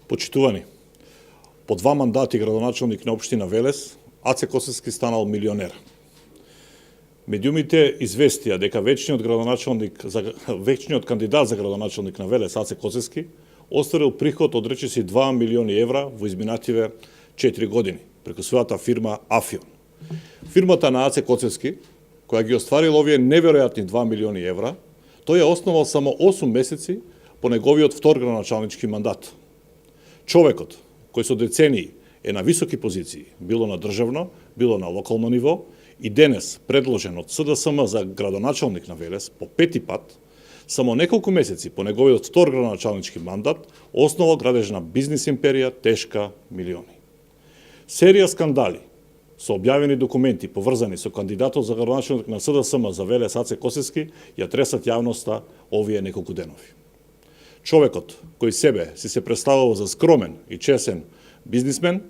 Почитувани, по 2 мандати градоначалник на општина Велес, Аце Косевски станал милионер. Медиумите известија дека вечниот кандидат за градоначалник на Велес, Аце Косевски, остварил приход од речиси 2 милиони евра во изминативе 4 години преку својата фирма Афион. Фирмата на Аце Косевски, која ги остварил овие неверојатни 2 милиони евра, тој ја основал само 8 месеци по неговиот втор градоначалнички мандат. Човекот, кој со децении е на високи позиции, било на државно, било на локално ниво, и денес предложен од СДСМ за градоначалник на Велес по 5-ти пат, само неколку месеци по неговиот втор градоначалнички мандат, основал градежна бизнис империја тешка милиони. Серија скандали со објавени документи поврзани со кандидатот за градоначалник на СДСМ за Велес Аце Косевски ја тресат јавноста овие неколку денови. Човекот кој себе си се представува за скромен и чесен бизнисмен,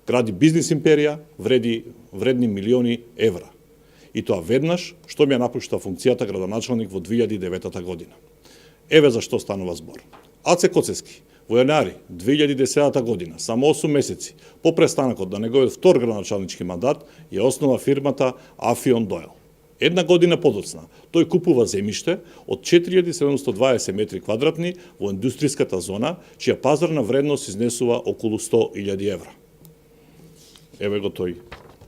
гради бизнис империја вредни милиони евра. И тоа веднаш што ми ја напушта функцијата градоначалник во 2009 година. Еве за што станува збор. Аце Косевски во јанари 2010 година, само 8 месеци по престанокот на неговиот втор градоначалнички мандат, ја основа фирмата Афион Дойл. Една година подоцна, тој купува земјиште од 4720 метри квадратни во индустријската зона, чија пазарна вредност изнесува околу 100.000 евра. Еве го тој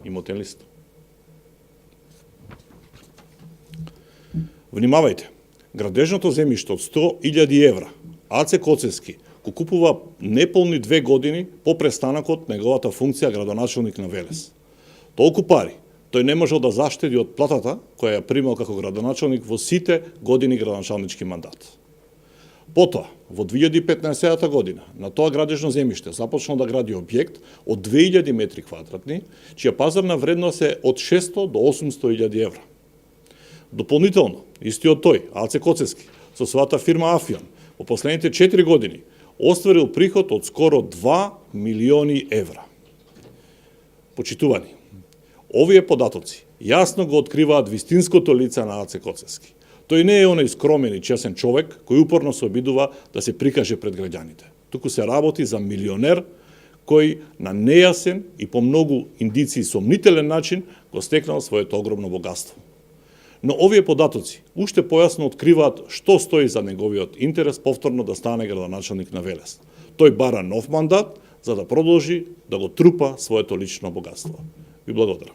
имотен лист. Внимавајте, градежното земјиште од 100.000 евра, Аце Косевски го купува неполни 2 години по престанокот неговата функција градоначалник на Велес. Толку пари тој не можел да заштеди од платата која ја примал како градоначалник во сите години градоначалнички мандат. Потоа, во 2015 година, на тоа градежно земјиште започнал да гради објект од 2000 метри квадратни, чија пазарна вредност е од 600 до 800.000 евра. Дополнително, истиот тој, Аце Косевски, со својата фирма Афион, во последните 4 години, остварил приход од скоро 2 милиони евра. Почитувани, овие податоци јасно го откриваат вистинското лице на Аце Косевски. Тој не е оној скромен и чесен човек кој упорно се обидува да се прикаже пред граѓаните. Туку се работи за милионер кој на нејасен и по многу индиции сомнителен начин го стекнал своето огромно богатство. Но овие податоци уште појасно откриваат што стои за неговиот интерес повторно да стане градоначалник на Велес. Тој бара нов мандат за да продолжи да го трупа своето лично богатство. Ви благодарам.